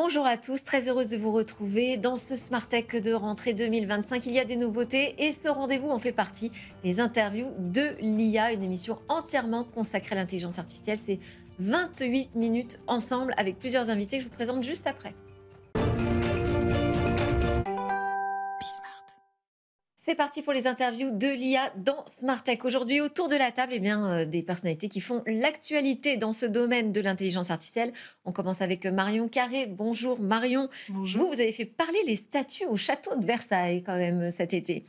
Bonjour à tous, très heureuse de vous retrouver dans ce Smart Tech de rentrée 2025. Il y a des nouveautés et ce rendez-vous en fait partie, les interviews de l'IA, une émission entièrement consacrée à l'intelligence artificielle. C'est 28 minutes ensemble avec plusieurs invités que je vous présente juste après. C'est parti pour les interviews de l'IA dans Smart Tech. Aujourd'hui, autour de la table, des personnalités qui font l'actualité dans ce domaine de l'intelligence artificielle. On commence avec Marion Carré. Bonjour Marion. Bonjour. Vous avez fait parler les statues au château de Versailles quand même cet été.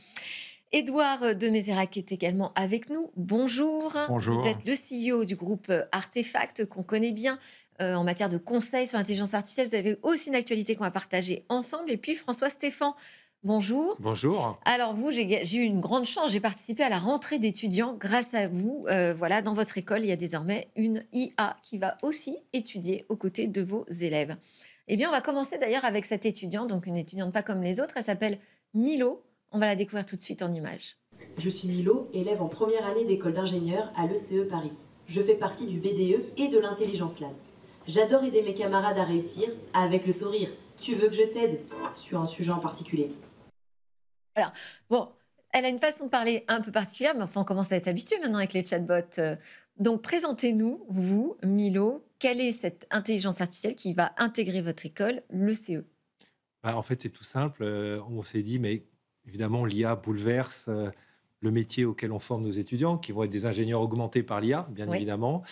Édouard de Mézérac est également avec nous. Bonjour. Vous Bonjour. êtes le CEO du groupe Artefact qu'on connaît bien en matière de conseils sur l'intelligence artificielle. Vous avez aussi une actualité qu'on va partager ensemble. Et puis François Stéphan. Bonjour. Bonjour. Alors vous, j'ai eu une grande chance, j'ai participé à la rentrée d'étudiants grâce à vous. Voilà, dans votre école, il y a désormais une IA qui va aussi étudier aux côtés de vos élèves. Eh bien, on va commencer d'ailleurs avec cette étudiante, donc une étudiante pas comme les autres, elle s'appelle Milo. On va la découvrir tout de suite en images. Je suis Milo, élève en première année d'école d'ingénieur à l'ECE Paris. Je fais partie du BDE et de l'Intelligence Lab. J'adore aider mes camarades à réussir avec le sourire. Tu veux que je t'aide sur un sujet en particulier? Voilà. Bon, elle a une façon de parler un peu particulière, mais enfin, on commence à être habitué maintenant avec les chatbots. Donc, présentez-nous, vous, Milo, quelle est cette intelligence artificielle qui va intégrer votre école, le CE? En fait, c'est tout simple. On s'est dit, mais évidemment, l'IA bouleverse le métier auquel on forme nos étudiants, qui vont être des ingénieurs augmentés par l'IA, bien Oui. évidemment.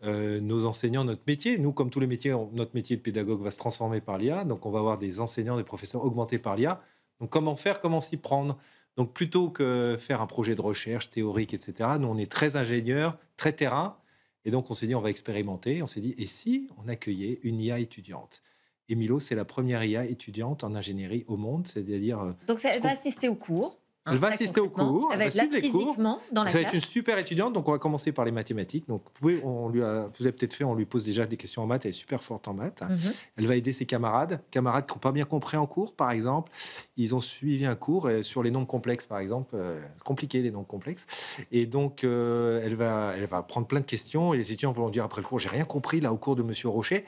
Nos enseignants, notre métier, nous, comme tous les métiers, notre métier de pédagogue va se transformer par l'IA. Donc, on va avoir des enseignants, des professeurs augmentés par l'IA. Donc, comment faire, comment s'y prendre? Donc, plutôt que faire un projet de recherche théorique, etc., nous, on est très ingénieurs, très terrain. Et donc, on s'est dit, on va expérimenter. On s'est dit, et si on accueillait une IA étudiante? Et Milo, c'est la première IA étudiante en ingénierie au monde, c'est-à-dire... Donc, elle va assister au cours. Elle va très assister aux concrètement. cours, Elle va être là suivre les cours. physiquement dans la Ça va être une classe. super étudiante, donc on va commencer par les mathématiques. Donc vous avez peut-être fait, on lui pose déjà des questions en maths, elle est super forte en maths. Mhm. Elle va aider ses camarades qui n'ont pas bien compris en cours, par exemple. Ils ont suivi un cours sur les nombres complexes, par exemple, compliqués les nombres complexes. Et donc elle va prendre plein de questions et les étudiants vont dire après le cours, j'ai rien compris là au cours de Monsieur Rocher.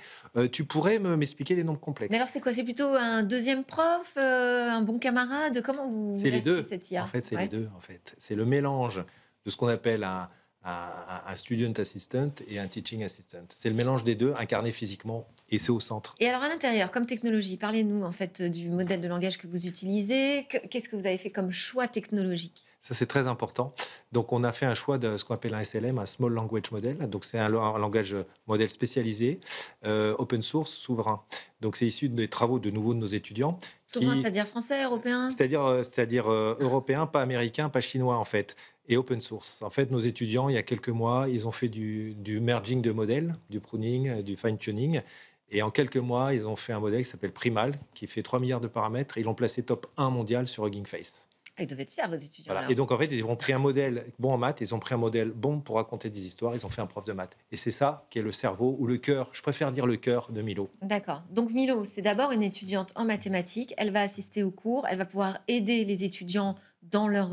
Tu pourrais m'expliquer les nombres complexes? Mais alors, c'est quoi? C'est plutôt un deuxième prof, un bon camarade? Comment vous C'est les l'associez deux. cette IA? En fait, c'est Ouais. les deux. En fait, c'est le mélange de ce qu'on appelle un student assistant et un teaching assistant. C'est le mélange des deux, incarné physiquement, et c'est au centre. Et alors, à l'intérieur, comme technologie, parlez-nous en fait du modèle de langage que vous utilisez. Qu'est-ce que vous avez fait comme choix technologique? Ça, c'est très important. Donc, on a fait un choix de ce qu'on appelle un SLM, un Small Language Model. Donc, c'est un langage modèle spécialisé, open source, souverain. Donc, c'est issu des travaux de nouveau de nos étudiants. Souverain, c'est-à-dire français, européen? C'est-à-dire européen, pas américain, pas chinois, en fait, et open source. En fait, nos étudiants, il y a quelques mois, ils ont fait du merging de modèles, du pruning, du fine-tuning. Et en quelques mois, ils ont fait un modèle qui s'appelle Primal, qui fait 3 milliards de paramètres. Et ils l'ont placé top 1 mondial sur Hugging Face. Ah, ils devaient être fiers, vos étudiants. Voilà. Là. Et donc, en fait, ils ont pris un modèle bon en maths, ils ont pris un modèle bon pour raconter des histoires, ils ont fait un prof de maths. Et c'est ça qui est le cerveau ou le cœur, je préfère dire le cœur de Milo. D'accord. Donc, Milo, c'est d'abord une étudiante en mathématiques. Elle va assister aux cours. Elle va pouvoir aider les étudiants dans leur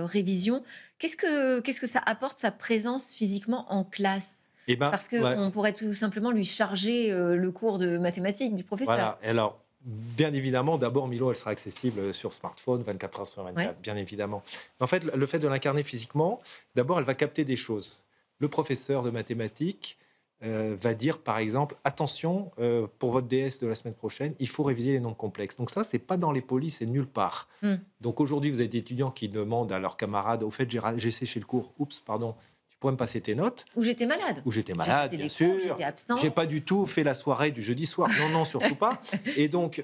révision. Qu'est-ce que ça apporte, sa présence physiquement en classe? Et ben, Parce qu'on pourrait tout simplement lui charger le cours de mathématiques du professeur. voilà. Et alors, bien évidemment, d'abord, Milo, elle sera accessible sur smartphone, 24 heures sur 24, Ouais. bien évidemment. En fait, le fait de l'incarner physiquement, d'abord, elle va capter des choses. Le professeur de mathématiques va dire, par exemple, attention, pour votre DS de la semaine prochaine, il faut réviser les nombres complexes. Donc ça, c'est pas dans les polis, c'est nulle part. Donc aujourd'hui, vous avez des étudiants qui demandent à leurs camarades, au fait, j'ai séché le cours, oups, pardon, tu pourrais me passer tes notes? Ou j'étais malade. Où j'étais J'ai malade, raté bien des cours, sûr. j'étais absent. J'ai pas du tout fait la soirée du jeudi soir. Non, non, surtout pas. Et donc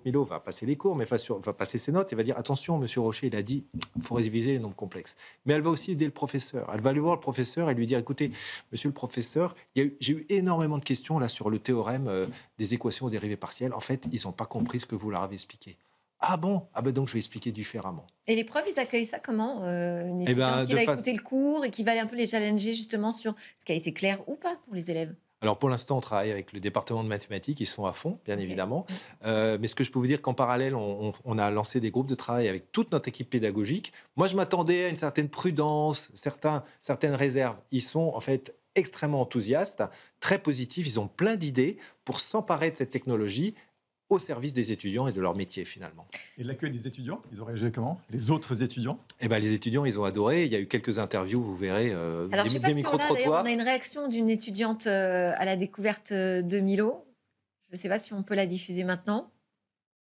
Milo va passer les cours, mais va passer ses notes et va dire attention, Monsieur Rocher, il a dit, il faut réviser les nombres complexes. Mais elle va aussi aider le professeur. Elle va aller voir le professeur et lui dire écoutez, Monsieur le professeur, j'ai eu énormément de questions là sur le théorème des équations aux dérivées partielles. En fait, ils n'ont pas compris ce que vous leur avez expliqué. Ah bon? Ah ben donc je vais expliquer différemment. Et les profs, ils accueillent ça comment? Une Eh ben, étudiante qui va écouter le cours et qui va un peu les challenger justement sur ce qui a été clair ou pas pour les élèves? Alors pour l'instant, on travaille avec le département de mathématiques, ils sont à fond, bien Ok. évidemment. Mais ce que je peux vous dire qu'en parallèle, on a lancé des groupes de travail avec toute notre équipe pédagogique. Moi, je m'attendais à une certaine prudence, certaines réserves. Ils sont en fait extrêmement enthousiastes, très positifs, ils ont plein d'idées pour s'emparer de cette technologie au service des étudiants et de leur métier finalement. Et l'accueil des étudiants, ils ont réagi comment? Les autres étudiants? Eh ben, les étudients, ils ont adoré. Il y a eu quelques interviews, vous verrez, Alors, je sais pas des si on a, d'ailleurs, on micro-trottoirs. a une réaction d'une étudiante à la découverte de Milo. Je ne sais pas si on peut la diffuser maintenant.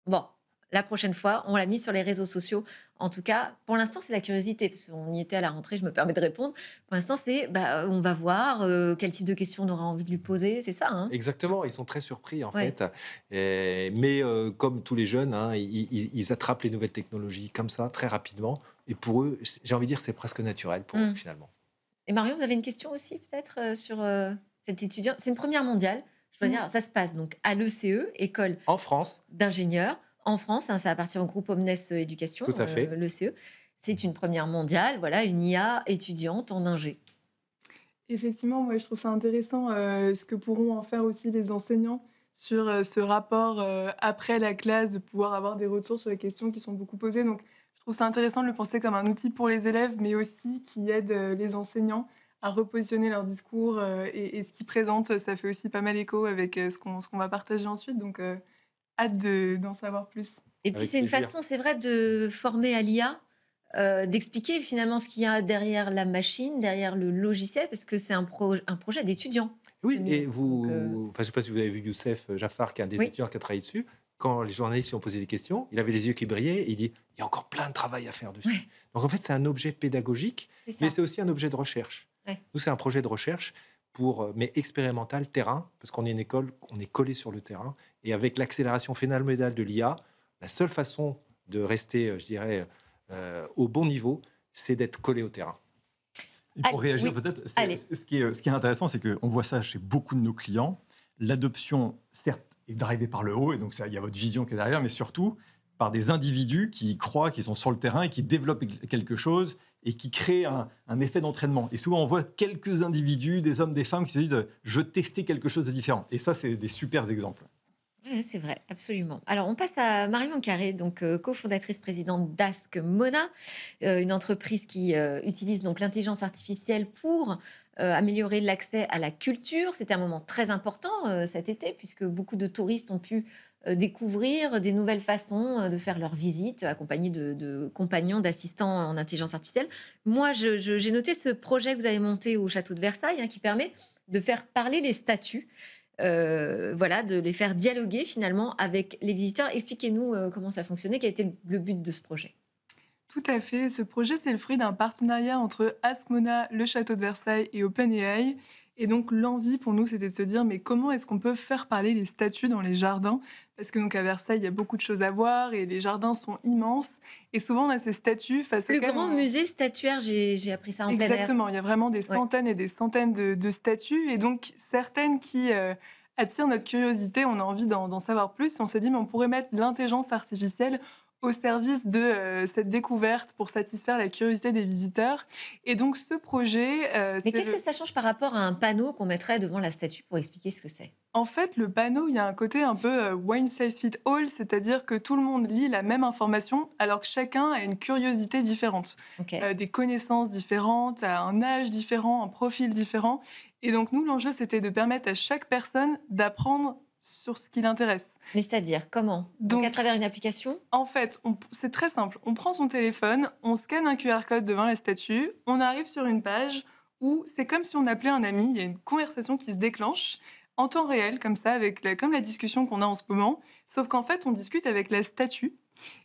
Bon, la prochaine fois, on l'a mis sur les réseaux sociaux. En tout cas, pour l'instant, c'est la curiosité, parce qu'on y était à la rentrée, je me permets de répondre. Pour l'instant, c'est, on va voir quel type de questions on aura envie de lui poser, c'est ça, hein? Exactement, ils sont très surpris en Ouais. fait. Mais comme tous les jeunes, hein, ils attrapent les nouvelles technologies comme ça, très rapidement. Et pour eux, j'ai envie de dire, c'est presque naturel pour eux Mm. finalement. Et Marion, vous avez une question aussi, peut-être, sur cette étudiante? C'est une première mondiale. Je dois dire, ça se passe donc à l'ECE, École En France, d'ingénieurs, en France. Hein, ça appartient au groupe Omnes Éducation, tout à fait. l'ECE. C'est une première mondiale, voilà, une IA étudiante en ingé. Effectivement, moi, je trouve ça intéressant ce que pourront en faire aussi les enseignants sur ce rapport après la classe, de pouvoir avoir des retours sur les questions qui sont beaucoup posées. Donc, je trouve ça intéressant de le penser comme un outil pour les élèves, mais aussi qui aide les enseignants à repositionner leur discours et ce qu'ils présentent. Ça fait aussi pas mal écho avec ce qu'on va partager ensuite. Donc, hâte d'en savoir plus. Et puis, Avec c'est une plaisir. façon, c'est vrai, de former à l'IA, d'expliquer finalement ce qu'il y a derrière la machine, derrière le logiciel, parce que c'est un projet d'étudiant. Oui, ce et Milo. vous, Donc, enfin, je ne sais pas si vous avez vu Youssef Jaffar, qui est un des Oui. étudiants qui a travaillé dessus. Quand les journalistes lui ont posé des questions, il avait les yeux qui brillaient et il dit il y a encore plein de travail à faire dessus. Ouais. Donc en fait, c'est un objet pédagogique, c'est ça. mais c'est aussi un objet de recherche. Ouais. Nous, c'est un projet de recherche mais expérimental, terrain, parce qu'on est une école, on est collé sur le terrain. Et avec l'accélération phénoménale de l'IA, la seule façon de rester, je dirais, au bon niveau, c'est d'être collé au terrain. Et pour Allez, réagir oui. peut-être, Allez. ce qui est intéressant, c'est qu'on voit ça chez beaucoup de nos clients. L'adoption, certes, est drivée par le haut, et donc il y a votre vision qui est derrière, mais surtout par des individus qui y croient, qui sont sur le terrain et qui développent quelque chose et qui créent un effet d'entraînement. Et souvent, on voit quelques individus, des hommes, des femmes, qui se disent « je veux tester quelque chose de différent ». Et ça, c'est des super exemples. Ouais, c'est vrai, absolument. Alors, on passe à Marion Carré, donc cofondatrice présidente d'Ask Mona, une entreprise qui utilise donc l'intelligence artificielle pour améliorer l'accès à la culture. C'était un moment très important cet été, puisque beaucoup de touristes ont pu découvrir des nouvelles façons de faire leur visite, accompagnés de compagnons, d'assistants en intelligence artificielle. Moi, j'ai noté ce projet que vous avez monté au château de Versailles, hein, qui permet de faire parler les statues. Voilà, de les faire dialoguer finalement avec les visiteurs. Expliquez-nous comment ça fonctionnait, quel était le but de ce projet. Tout à fait. Ce projet, c'est le fruit d'un partenariat entre Askmona, le château de Versailles et OpenAI. Et donc, l'envie pour nous, c'était de se dire, mais comment est-ce qu'on peut faire parler les statues dans les jardins? Parce que donc à Versailles, il y a beaucoup de choses à voir et les jardins sont immenses. Et souvent, on a ces statues face Le auxquelles grand musée statuaire, j'ai appris ça en plein air. Exactement, il y a vraiment des centaines et des centaines de statues. Et donc, certaines qui attirent notre curiosité, on a envie d'en savoir plus. Et on s'est dit, mais on pourrait mettre l'intelligence artificielle au service de cette découverte pour satisfaire la curiosité des visiteurs. Et donc, ce projet... Mais qu'est-ce que ça change par rapport à un panneau qu'on mettrait devant la statue pour expliquer ce que c'est? En fait, le panneau, il y a un côté un peu one size fit all, c'est-à-dire que tout le monde lit la même information alors que chacun a une curiosité différente, Okay. des connaissances différentes, à un âge différent, un profil différent. Et donc, nous, l'enjeu, c'était de permettre à chaque personne d'apprendre sur ce qui l'intéresse. Mais c'est-à-dire, comment? Donc, à Donc, travers une application? En fait, c'est très simple. On prend son téléphone, on scanne un QR code devant la statue, on arrive sur une page où c'est comme si on appelait un ami, il y a une conversation qui se déclenche en temps réel, comme ça, comme la discussion qu'on a en ce moment, sauf qu'en fait, on discute avec la statue.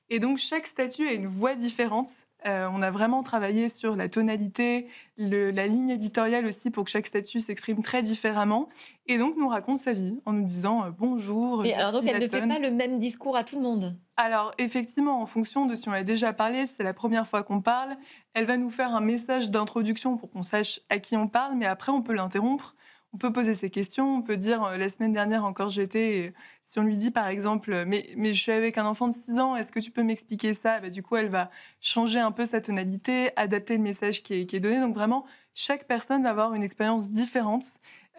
Et donc, chaque statue a une voix différente. On a vraiment travaillé sur la tonalité, la ligne éditoriale aussi, pour que chaque statue s'exprime très différemment. Et donc, nous raconte sa vie en nous disant bonjour. Et je alors, donc, suis elle ne fait Latone. pas le même discours à tout le monde? Alors, effectivement, en fonction de si on a déjà parlé, si c'est la première fois qu'on parle, elle va nous faire un message d'introduction pour qu'on sache à qui on parle, mais après, on peut l'interrompre. On peut poser ses questions, on peut dire la semaine dernière encore j'étais, si on lui dit par exemple mais je suis avec un enfant de 6 ans, est-ce que tu peux m'expliquer ça? Bah, du coup, elle va changer un peu sa tonalité, adapter le message qui est donné. Donc vraiment, chaque personne va avoir une expérience différente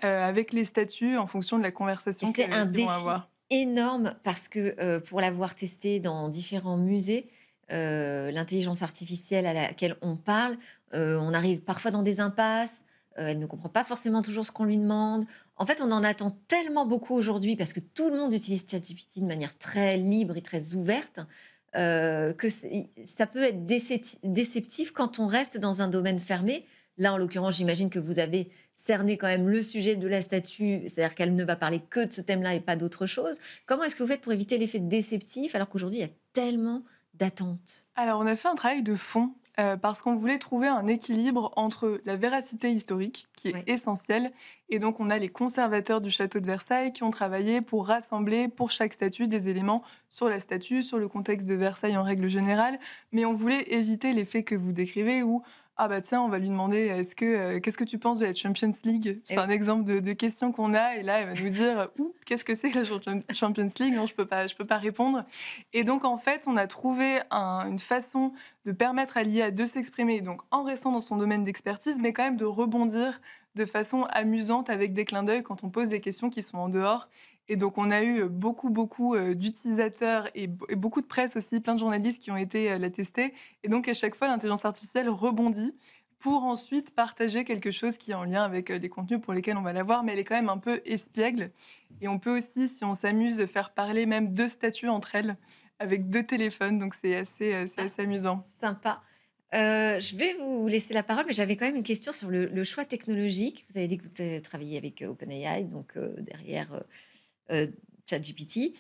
avec les statuts en fonction de la conversation C'est un qu'ils vont défi avoir. énorme parce que pour l'avoir testé dans différents musées, l'intelligence artificielle à laquelle on parle, on arrive parfois dans des impasses. elle ne comprend pas forcément toujours ce qu'on lui demande. En fait, on en attend tellement beaucoup aujourd'hui parce que tout le monde utilise ChatGPT de manière très libre et très ouverte, que ça peut être déceptif quand on reste dans un domaine fermé. Là, en l'occurrence, j'imagine que vous avez cerné quand même le sujet de la statue, c'est-à-dire qu'elle ne va parler que de ce thème-là et pas d'autre chose. Comment est-ce que vous faites pour éviter l'effet déceptif alors qu'aujourd'hui, il y a tellement d'attentes? Alors, on a fait un travail de fond parce qu'on voulait trouver un équilibre entre la véracité historique, qui est Oui. essentielle, et donc on a les conservateurs du château de Versailles qui ont travaillé pour rassembler pour chaque statue des éléments sur la statue, sur le contexte de Versailles en règle générale, mais on voulait éviter l'effet que vous décrivez où ah bah tiens, on va lui demander qu'est-ce que tu penses de la Champions League? C'est Et un exemple de question qu'on a, et là elle va nous dire ouh, qu'est-ce que c'est que la Champions League? Non, je peux pas répondre. Et donc en fait, on a trouvé une façon de permettre à l'IA de s'exprimer, donc en restant dans son domaine d'expertise, mais quand même de rebondir de façon amusante avec des clins d'œil quand on pose des questions qui sont en dehors. Et donc on a eu beaucoup d'utilisateurs et beaucoup de presse aussi, plein de journalistes qui ont été la tester. Et donc à chaque fois, l'intelligence artificielle rebondit pour ensuite partager quelque chose qui est en lien avec les contenus pour lesquels on va la voir, mais elle est quand même un peu espiègle. Et on peut aussi, si on s'amuse, faire parler même deux statues entre elles avec deux téléphones, donc c'est assez amusant. Sympa. Je vais vous laisser la parole, mais j'avais quand même une question sur le choix technologique. Vous avez dit que vous travaillez avec OpenAI, donc derrière ChatGPT.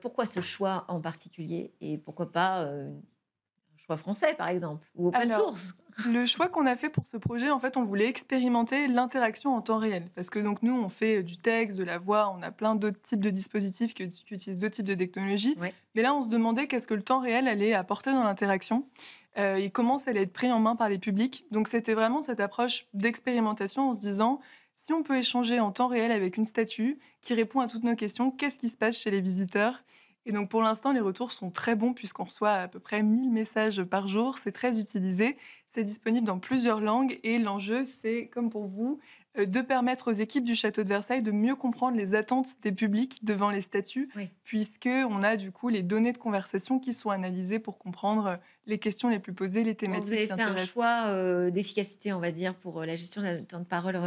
Pourquoi ce choix en particulier et pourquoi pas un choix français, par exemple, ou open Alors, source? le choix qu'on a fait pour ce projet, en fait, on voulait expérimenter l'interaction en temps réel. Parce que donc nous, on fait du texte, de la voix, on a plein d'autres types de dispositifs qui utilisent d'autres types de technologies. Ouais. Mais là, on se demandait qu'est-ce que le temps réel allait apporter dans l'interaction et comment ça allait être pris en main par les publics. Donc c'était vraiment cette approche d'expérimentation en se disant, si on peut échanger en temps réel avec une statue qui répond à toutes nos questions, qu'est-ce qui se passe chez les visiteurs? Et donc pour l'instant, les retours sont très bons puisqu'on reçoit à peu près 1000 messages par jour. C'est très utilisé. C'est disponible dans plusieurs langues et l'enjeu, c'est, comme pour vous, de permettre aux équipes du château de Versailles de mieux comprendre les attentes des publics devant les statues, Oui. puisqu'on a du coup les données de conversation qui sont analysées pour comprendre les questions les plus posées, les Donc, thématiques vous avez qui fait un intéressent. choix d'efficacité, on va dire, pour la gestion de temps de parole,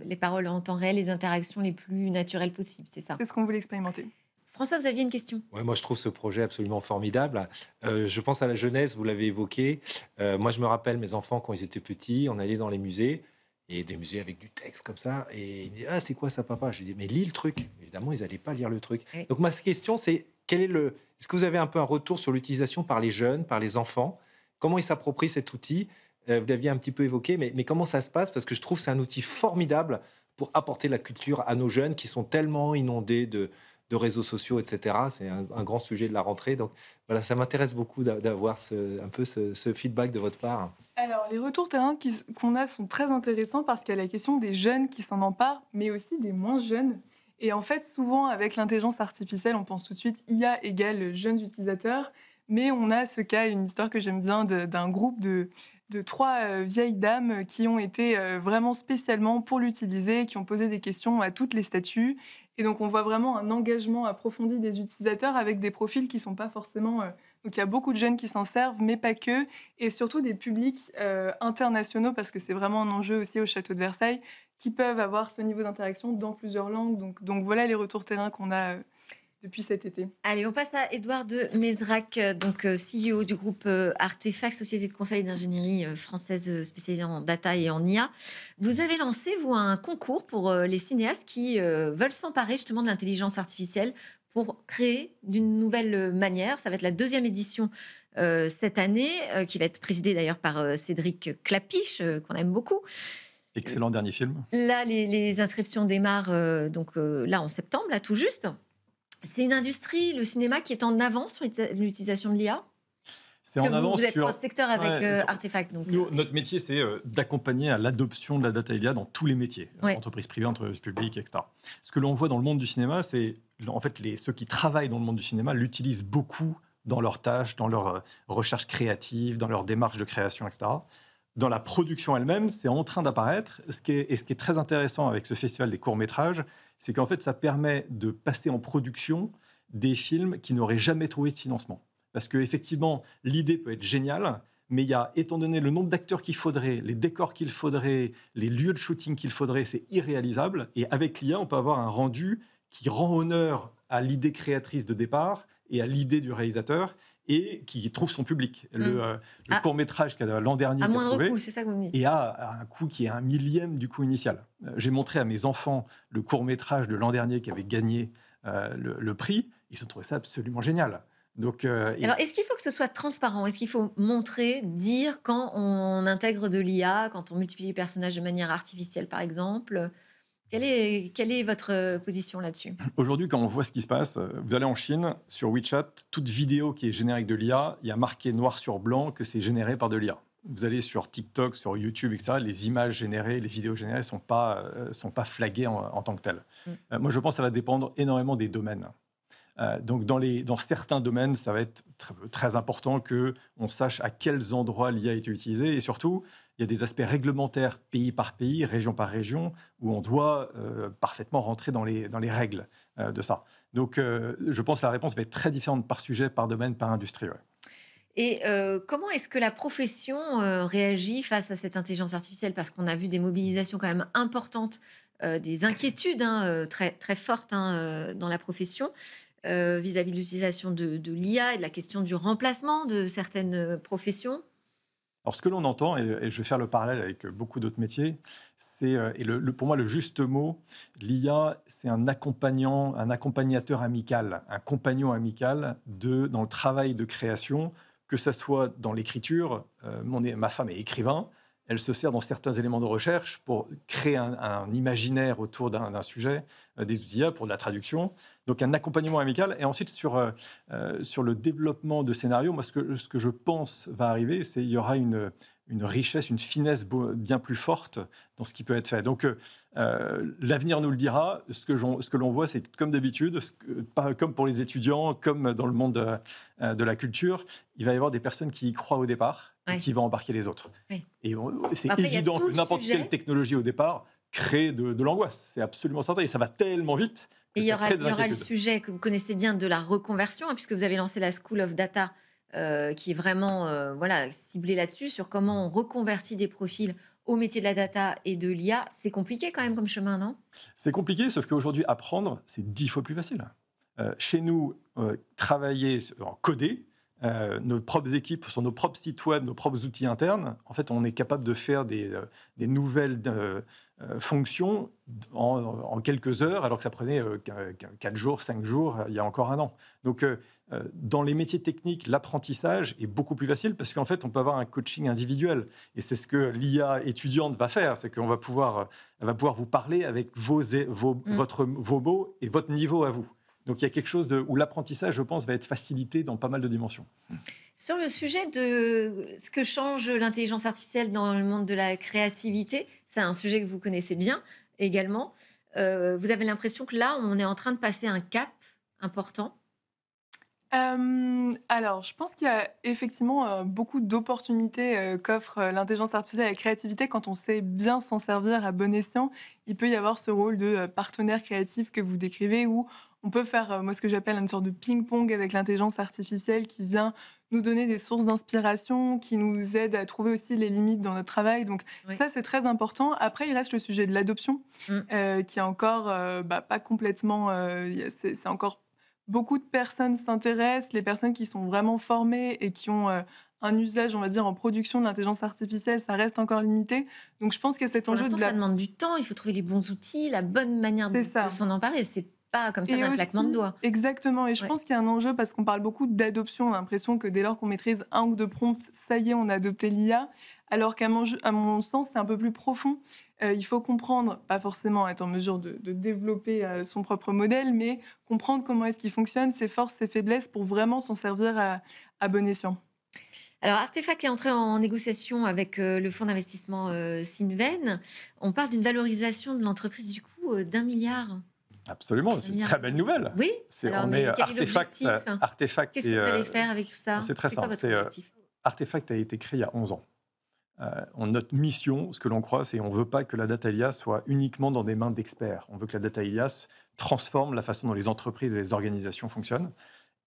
les paroles en temps réel, les interactions les plus naturelles possibles, c'est ça? C'est ce qu'on voulait expérimenter. François, vous aviez une question? Ouais, moi, je trouve ce projet absolument formidable. Je pense à la jeunesse, vous l'avez évoqué. Moi, je me rappelle mes enfants quand ils étaient petits, on allait dans les musées, et des musées avec du texte comme ça, et ils disaient ah, c'est quoi ça, papa? Je dis mais lis le truc. Évidemment, ils n'allaient pas lire le truc. Oui. Donc, ma question, c'est est-ce que vous avez un peu un retour sur l'utilisation par les jeunes, par les enfants? Comment ils s'approprient cet outil? Vous l'aviez un petit peu évoqué, mais comment ça se passe? Parce que je trouve que c'est un outil formidable pour apporter la culture à nos jeunes qui sont tellement inondés de réseaux sociaux, etc. C'est un grand sujet de la rentrée. Donc voilà, ça m'intéresse beaucoup d'avoir un peu ce feedback de votre part. Alors, les retours terrain qu'on a sont très intéressants parce qu'il y a la question des jeunes qui s'en emparent, mais aussi des moins jeunes. Et en fait, souvent, avec l'intelligence artificielle, on pense tout de suite IA égale jeunes utilisateurs. Mais on a ce cas, une histoire que j'aime bien, d'un groupe de trois vieilles dames qui ont été vraiment spécialement pour l'utiliser, qui ont posé des questions à toutes les statues. Et donc, on voit vraiment un engagement approfondi des utilisateurs avec des profils qui ne sont pas forcément... donc, il y a beaucoup de jeunes qui s'en servent, mais pas que. Et surtout des publics internationaux, parce que c'est vraiment un enjeu aussi au château de Versailles, qui peuvent avoir ce niveau d'interaction dans plusieurs langues. Donc voilà les retours terrain qu'on a depuis cet été. Allez, on passe à Édouard de Mezrac, donc CEO du groupe Artefact, société de conseil d'ingénierie française spécialisée en data et en IA. Vous avez lancé, vous, un concours pour les cinéastes qui veulent s'emparer justement de l'intelligence artificielle pour créer d'une nouvelle manière. Ça va être la 2e édition cette année, qui va être présidée d'ailleurs par Cédric Clapiche, qu'on aime beaucoup. Excellent dernier film. Là, les inscriptions démarrent là en septembre, là tout juste. C'est une industrie, le cinéma, qui est en avance sur l'utilisation de l'IA. C'est Parce en que avance vous êtes sur... cross-secteur avec Ouais, Artefact. Donc, Nous, notre métier, c'est d'accompagner à l'adoption de la data IA dans tous les métiers, Ouais. entreprises privées, entreprises publiques, etc. Ce que l'on voit dans le monde du cinéma, c'est en fait ceux qui travaillent dans le monde du cinéma l'utilisent beaucoup dans leurs tâches, dans leur recherche créative, dans leur démarche de création, etc. Dans la production elle-même, c'est en train d'apparaître. Ce qui est très intéressant avec ce festival des courts-métrages, c'est qu'en fait, ça permet de passer en production des films qui n'auraient jamais trouvé de financement. Parce qu'effectivement, l'idée peut être géniale, mais étant donné le nombre d'acteurs qu'il faudrait, les décors qu'il faudrait, les lieux de shooting qu'il faudrait, c'est irréalisable. Et avec l'IA, on peut avoir un rendu qui rend honneur à l'idée créatrice de départ et à l'idée du réalisateur, et qui trouve son public. Le court-métrage l'an dernier à qu'a moindre trouvé, coût, c'est ça que vous me dites. et à un coût qui est 1/1000e du coût initial. J'ai montré à mes enfants le court-métrage de l'an dernier qui avait gagné le prix. Ils ont trouvé ça absolument génial. Donc, Alors, est-ce qu'il faut que ce soit transparent? Est-ce qu'il faut montrer, dire quand on intègre de l'IA, quand on multiplie les personnages de manière artificielle, par exemple? Quelle est votre position là-dessus? Aujourd'hui, quand on voit ce qui se passe, vous allez en Chine, sur WeChat, toute vidéo qui est générée avec de l'IA, il y a marqué noir sur blanc que c'est généré par de l'IA. Vous allez sur TikTok, sur YouTube, etc., les images générées, les vidéos générées ne sont pas flaguées en tant que telles. Moi, je pense que ça va dépendre énormément des domaines. Donc, dans certains domaines, ça va être très important qu'on sache à quels endroits l'IA a été utilisée. Et surtout, il y a des aspects réglementaires pays par pays, région par région, où on doit parfaitement rentrer dans les règles de ça. Donc, je pense que la réponse va être très différente par sujet, par domaine, par industrie. Ouais. Et comment est-ce que la profession réagit face à cette intelligence artificielle? Parce qu'on a vu des mobilisations quand même importantes, des inquiétudes très, très fortes dans la profession vis-à-vis de l'utilisation de l'IA et de la question du remplacement de certaines professions. Alors, ce que l'on entend, et je vais faire le parallèle avec beaucoup d'autres métiers, c'est, pour moi, le juste mot, l'IA, c'est un accompagnateur amical, un compagnon amical dans le travail de création, que ce soit dans l'écriture. Ma femme est écrivain, elle se sert dans certains éléments de recherche pour créer un imaginaire autour d'un sujet, des outils IA pour de la traduction. Donc un accompagnement amical. Et ensuite, sur le développement de scénarios, moi, ce que je pense va arriver, c'est qu'il y aura une richesse, une finesse bien plus forte dans ce qui peut être fait. Donc l'avenir nous le dira. Ce que l'on voit, c'est que, comme d'habitude, comme pour les étudiants, comme dans le monde de la culture, il va y avoir des personnes qui y croient au départ et qui vont embarquer les autres. Oui. Et c'est Après, évident que n'importe quelle technologie au départ crée de l'angoisse. C'est absolument certain. Et ça va tellement vite. Et il y aura le sujet que vous connaissez bien de la reconversion, puisque vous avez lancé la School of Data, qui est vraiment ciblée là-dessus, sur comment on reconvertit des profils au métier de la data et de l'IA. C'est compliqué quand même comme chemin, non? C'est compliqué, sauf qu'aujourd'hui, apprendre, c'est 10 fois plus facile. Chez nous, travailler, coder, nos propres équipes, sur nos propres sites web, nos propres outils internes, en fait, on est capable de faire des nouvelles fonctions en quelques heures, alors que ça prenait 4 jours, 5 jours, il y a encore un an. Donc, dans les métiers techniques, l'apprentissage est beaucoup plus facile parce qu'en fait, on peut avoir un coaching individuel. Et c'est ce que l'IA étudiante va faire, c'est qu'on va pouvoir vous parler avec vos mots et votre niveau à vous. Donc, il y a quelque chose où l'apprentissage, je pense, va être facilité dans pas mal de dimensions. Sur le sujet de ce que change l'intelligence artificielle dans le monde de la créativité, c'est un sujet que vous connaissez bien également. Vous avez l'impression que là, on est en train de passer un cap important? Alors, je pense qu'il y a effectivement beaucoup d'opportunités qu'offre l'intelligence artificielle et la créativité quand on sait bien s'en servir à bon escient. Il peut y avoir ce rôle de partenaire créatif que vous décrivez où on peut faire, moi, ce que j'appelle une sorte de ping-pong avec l'intelligence artificielle qui vient nous donner des sources d'inspiration, qui nous aide à trouver aussi les limites dans notre travail. Donc Oui. ça, c'est très important. Après, il reste le sujet de l'adoption, qui est encore pas complètement... c'est encore... Beaucoup de personnes s'intéressent, les personnes qui sont vraiment formées et qui ont un usage, on va dire, en production de l'intelligence artificielle, ça reste encore limité. Donc je pense qu'il y a cet Pour enjeu l'instant, de la... ça demande du temps, il faut trouver les bons outils, la bonne manière de C'est ça. s'en emparer. C'est pas comme ça Et d'un claquement de aussi, doigts. exactement. Et je Ouais. pense qu'il y a un enjeu parce qu'on parle beaucoup d'adoption. On a l'impression que dès lors qu'on maîtrise un ou deux prompts, ça y est, on a adopté l'IA. Alors qu'à mon sens, c'est un peu plus profond. Il faut comprendre, pas forcément être en mesure de développer son propre modèle, mais comprendre comment est-ce qu'il fonctionne, ses forces, ses faiblesses, pour vraiment s'en servir à bon escient. Alors, Artefact est entré en négociation avec le fonds d'investissement Cinven. On parle d'une valorisation de l'entreprise du coup d'1 milliard. Absolument, c'est une très belle nouvelle. Oui. Alors, mais quel est l'objectif Artefact. Qu'est-ce que vous allez faire avec tout ça? C'est très quoi simple. votre objectif? Artefact a été créé il y a 11 ans. Notre mission, ce que l'on croit, c'est qu'on ne veut pas que la data IA soit uniquement dans des mains d'experts. On veut que la data IA transforme la façon dont les entreprises et les organisations fonctionnent.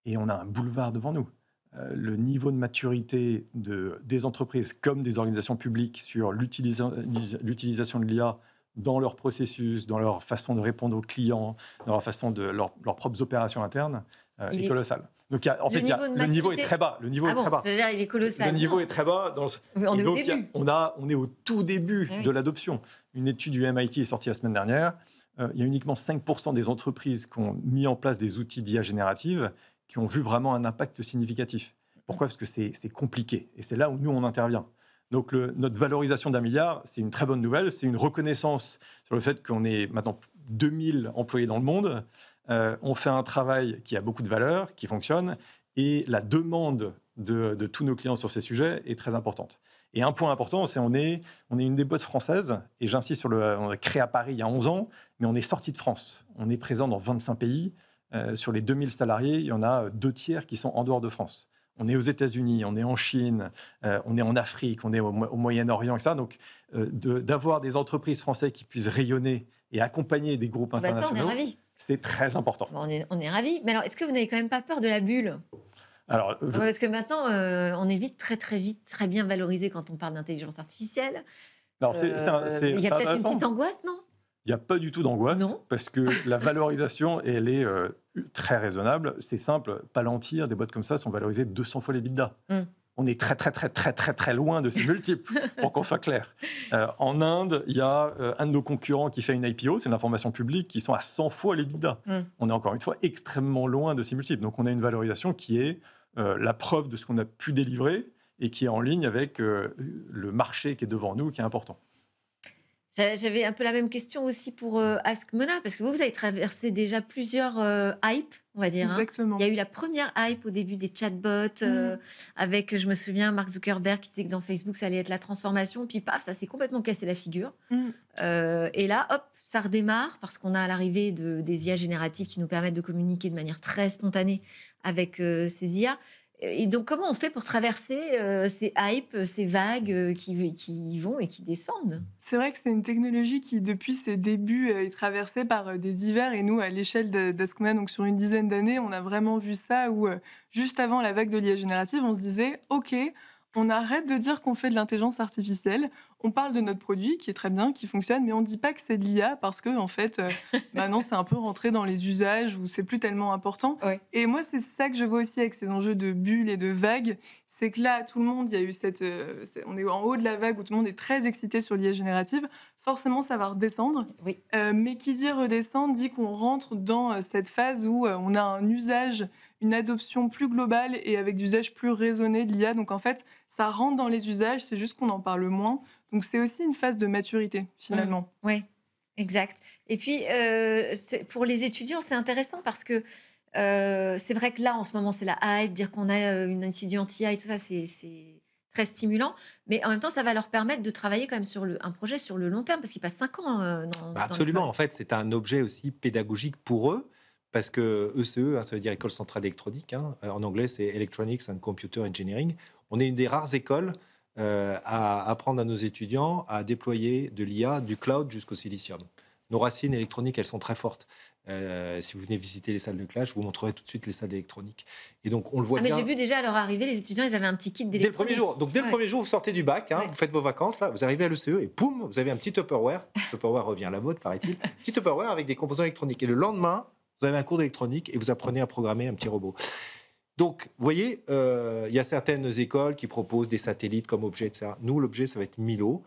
Et on a un boulevard devant nous. le niveau de maturité des entreprises comme des organisations publiques sur l'utilisation de l'IA dans leur processus, dans leur façon de répondre aux clients, dans leur façon de leurs propres opérations internes, est colossal. Donc, le niveau est très bas. Le niveau est très bas. C'est-à-dire, il est colossal. Le niveau est très bas. On est au début. On est au tout début de l'adoption. Une étude du MIT est sortie la semaine dernière. Il y a uniquement 5% des entreprises qui ont mis en place des outils d'IA générative qui ont vu vraiment un impact significatif. Pourquoi ? Parce que c'est compliqué. Et c'est là où nous, on intervient. Donc, notre valorisation d'1 milliard, c'est une très bonne nouvelle. C'est une reconnaissance sur le fait qu'on est maintenant 2000 employés dans le monde. On fait un travail qui a beaucoup de valeur, qui fonctionne. Et la demande de tous nos clients sur ces sujets est très importante. Et un point important, c'est on est une des boîtes françaises, et j'insiste sur on a créé à Paris il y a 11 ans, mais on est sorti de France. On est présent dans 25 pays. Sur les 2000 salariés, il y en a 2 tiers qui sont en dehors de France. On est aux États-Unis, on est en Chine, on est en Afrique, on est au Moyen-Orient, etc. Donc, d'avoir des entreprises françaises qui puissent rayonner et accompagner des groupes internationaux, ça, on est ravis. C'est très important. On est ravis. Mais alors, est-ce que vous n'avez quand même pas peur de la bulle ? Alors, Parce que maintenant, on est vite, très bien valorisé quand on parle d'intelligence artificielle. Alors, Il y a peut-être une petite angoisse, non ? Il n'y a pas du tout d'angoisse, parce que la valorisation, elle est très raisonnable. C'est simple, Palantir, des boîtes comme ça sont valorisées 200 fois les EBITDA. On est très loin de ces multiples, pour qu'on soit clair. En Inde, il y a un de nos concurrents qui fait une IPO, c'est l'information publique, qui sont à 100 fois les EBITDA. On est encore une fois extrêmement loin de ces multiples. Donc on a une valorisation qui est la preuve de ce qu'on a pu délivrer et qui est en ligne avec le marché qui est devant nous, qui est important. J'avais un peu la même question aussi pour Ask Mona, parce que vous avez traversé déjà plusieurs hypes, on va dire. Exactement. Il y a eu la première hype au début des chatbots, avec, je me souviens, Mark Zuckerberg qui disait que dans Facebook, ça allait être la transformation, puis paf, ça s'est complètement cassé la figure. Et là, hop, ça redémarre, parce qu'on a à l'arrivée des IA génératives qui nous permettent de communiquer de manière très spontanée avec ces IA. Et donc, comment on fait pour traverser ces hypes, ces vagues qui vont et qui descendent ? C'est vrai que c'est une technologie qui, depuis ses débuts, est traversée par des hivers. Et nous, à l'échelle d'Askmona, donc sur une dizaine d'années, on a vraiment vu ça où, juste avant la vague de l'IA générative, on se disait « Ok, on arrête de dire qu'on fait de l'intelligence artificielle. On parle de notre produit, qui est très bien, qui fonctionne, mais on ne dit pas que c'est de l'IA parce que, en fait, maintenant, c'est un peu rentré dans les usages où c'est plus tellement important. » Et moi, c'est ça que je vois aussi avec ces enjeux de bulles et de vagues. C'est que là, tout le monde, il y a eu on est en haut de la vague où tout le monde est très excité sur l'IA générative. Forcément, ça va redescendre. Mais qui dit redescendre dit qu'on rentre dans cette phase où on a un usage, une adoption plus globale et avec des usages plus raisonnés de l'IA. Donc, en fait, ça rentre dans les usages, c'est juste qu'on en parle moins. Donc, c'est aussi une phase de maturité, finalement. Oui, exact. Et puis, pour les étudiants, c'est intéressant parce que c'est vrai que là, en ce moment, c'est la hype, dire qu'on a une étudiante IA et tout ça, c'est très stimulant. Mais en même temps, ça va leur permettre de travailler quand même sur un projet sur le long terme, parce qu'ils passent 5 ans dans absolument. En fait, c'est un objet aussi pédagogique pour eux, parce que ECE, ça veut dire École Centrale Électronique. En anglais, c'est Electronics and Computer Engineering. On est une des rares écoles à apprendre à nos étudiants à déployer de l'IA, du cloud jusqu'au silicium. Nos racines électroniques, elles sont très fortes. Si vous venez visiter les salles de classe, je vous montrerai tout de suite les salles d'électronique. Et donc, on le voit bien. Mais j'ai vu déjà à leur arrivée, les étudiants, ils avaient un petit kit d'électronique. Dès le premier jour. Donc, dès le premier jour, vous sortez du bac, vous faites vos vacances, là, vous arrivez à l'ECE et poum, vous avez un petit Tupperware. Tupperware revient à la mode, paraît-il. Petit Tupperware avec des composants électroniques. Et le lendemain, vous avez un cours d'électronique et vous apprenez à programmer un petit robot. Donc, vous voyez, il y a certaines écoles qui proposent des satellites comme objet, etc. Nous, l'objet, ça va être Milo.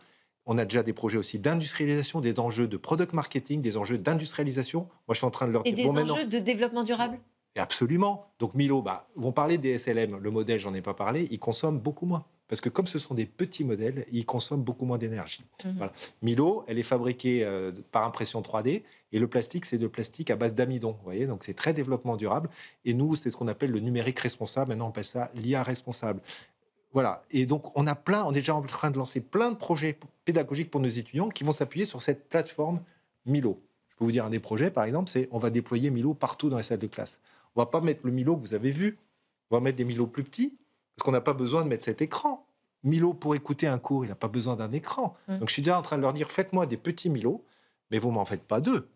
On a déjà des projets aussi d'industrialisation, des enjeux de product marketing, des enjeux d'industrialisation. Moi, je suis en train de leur dire... Et des enjeux de développement durable. Et absolument. Donc, Milo, vont parler des SLM. Le modèle, j'en ai pas parlé, il consomme beaucoup moins. Parce que comme ce sont des petits modèles, ils consomment beaucoup moins d'énergie. Voilà. Milo, elle est fabriquée par impression 3D. Et le plastique, c'est de plastique à base d'amidon. Vous voyez, donc c'est très développement durable. Et nous, c'est ce qu'on appelle le numérique responsable. Maintenant, on appelle ça l'IA responsable. Voilà. Et donc, on est déjà en train de lancer plein de projets pédagogiques pour nos étudiants qui vont s'appuyer sur cette plateforme Milo. Je peux vous dire un des projets, par exemple, c'est on va déployer Milo partout dans les salles de classe. On va pas mettre le Milo que vous avez vu. On va mettre des Milo plus petits parce qu'on n'a pas besoin de mettre cet écran. Milo, pour écouter un cours, il n'a pas besoin d'un écran. Donc, je suis déjà en train de leur dire, faites-moi des petits Milo, mais vous m'en faites pas 2.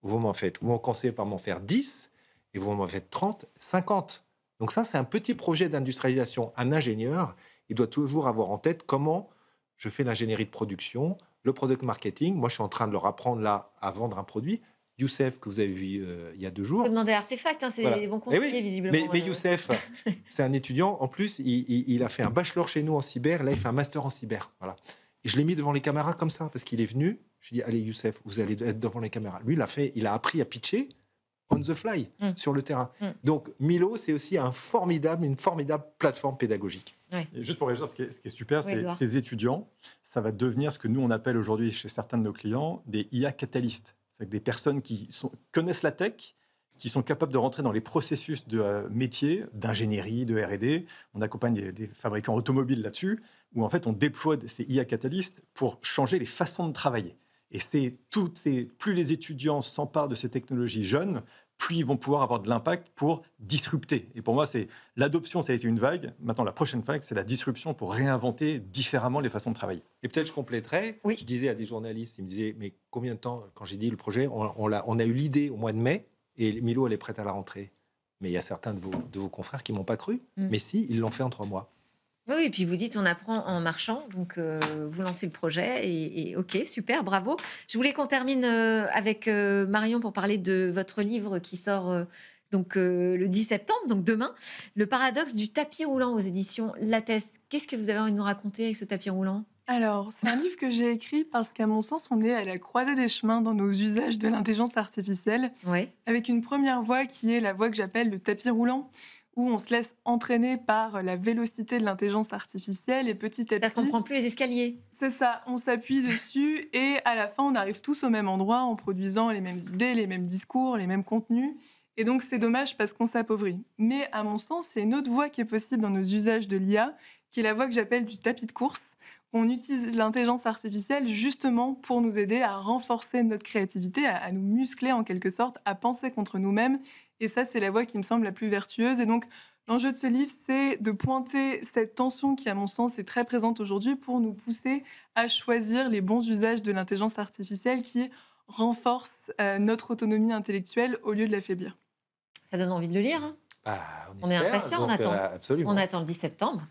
Vous commencez par m'en faire 10 et vous m'en faites 30, 50. Donc ça, c'est un petit projet d'industrialisation. Un ingénieur, il doit toujours avoir en tête comment je fais l'ingénierie de production, le product marketing. Moi, je suis en train de leur apprendre là à vendre un produit. Youssef, que vous avez vu il y a 2 jours. Faut demander à Artefact, hein, c'est Voilà. les bons Eh oui, conseillers, visiblement. Mais Youssef, c'est un étudiant. En plus, il a fait un bachelor chez nous en cyber. Là, il fait un master en cyber. Voilà. Et je l'ai mis devant les caméras comme ça, parce qu'il est venu. Je lui ai dit, allez, Youssef, vous allez être devant les caméras. Lui, il a appris à pitcher on the fly, sur le terrain. Donc, Milo, c'est aussi une formidable plateforme pédagogique. Et juste pour réagir, ce qui est super, c'est Edouard. ces étudiants, ça va devenir ce que nous, on appelle aujourd'hui chez certains de nos clients des IA catalystes. C'est des personnes qui connaissent la tech, qui sont capables de rentrer dans les processus de métier, d'ingénierie, de R&D. On accompagne des fabricants automobiles là-dessus, où en fait, on déploie ces IA catalystes pour changer les façons de travailler. Et plus les étudiants s'emparent de ces technologies jeunes, plus ils vont pouvoir avoir de l'impact pour disrupter. Et pour moi, l'adoption, ça a été une vague. Maintenant, la prochaine vague, c'est la disruption pour réinventer différemment les façons de travailler. Et peut-être je compléterai. Oui. Je disais à des journalistes, ils me disaient, mais combien de temps, quand j'ai dit le projet, on a eu l'idée au mois de mai, et Milo, elle est prête à la rentrée. Mais il y a certains de vos confrères qui ne m'ont pas cru. Mais si, ils l'ont fait en 3 mois. Oui, et puis vous dites on apprend en marchant, donc vous lancez le projet et ok, super, bravo. Je voulais qu'on termine avec Marion pour parler de votre livre qui sort le 10 septembre, donc demain, Le paradoxe du tapis roulant aux éditions Lattès. Qu'est-ce que vous avez envie de nous raconter avec ce tapis roulant? Alors, c'est un livre que j'ai écrit parce qu'à mon sens, on est à la croisée des chemins dans nos usages de l'intelligence artificielle, Oui, avec une première voie qui est la voie que j'appelle le tapis roulant, où on se laisse entraîner par la vélocité de l'intelligence artificielle et petit à ça petit, ne comprend plus les escaliers. c'est ça, on s'appuie dessus et à la fin, on arrive tous au même endroit en produisant les mêmes idées, les mêmes discours, les mêmes contenus. Et donc, c'est dommage parce qu'on s'appauvrit. Mais à mon sens, il y a une autre voie qui est possible dans nos usages de l'IA, qui est la voie que j'appelle du tapis de course. On utilise l'intelligence artificielle justement pour nous aider à renforcer notre créativité, à nous muscler en quelque sorte, à penser contre nous-mêmes. Et ça, c'est la voie qui me semble la plus vertueuse. Et donc, l'enjeu de ce livre, c'est de pointer cette tension qui, à mon sens, est très présente aujourd'hui pour nous pousser à choisir les bons usages de l'intelligence artificielle qui renforcent notre autonomie intellectuelle au lieu de l'affaiblir. Ça donne envie de le lire, hein. Bah, On est espère, impatients, on donc, attend. absolument. On attend le 10 septembre.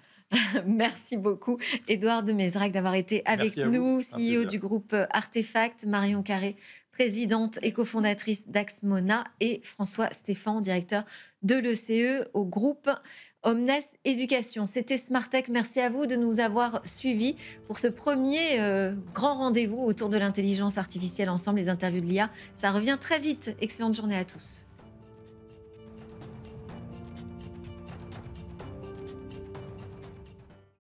Merci beaucoup, Édouard de Mézerac, d'avoir été avec Merci à vous. nous, Un CEO plaisir. du groupe Artefact, Marion Carré, présidente et cofondatrice d'Axmona, et François Stéphan, directeur de l'ECE au groupe Omnes Éducation. C'était Smartech. Merci à vous de nous avoir suivis pour ce premier grand rendez-vous autour de l'intelligence artificielle ensemble, les interviews de l'IA. Ça revient très vite. Excellente journée à tous.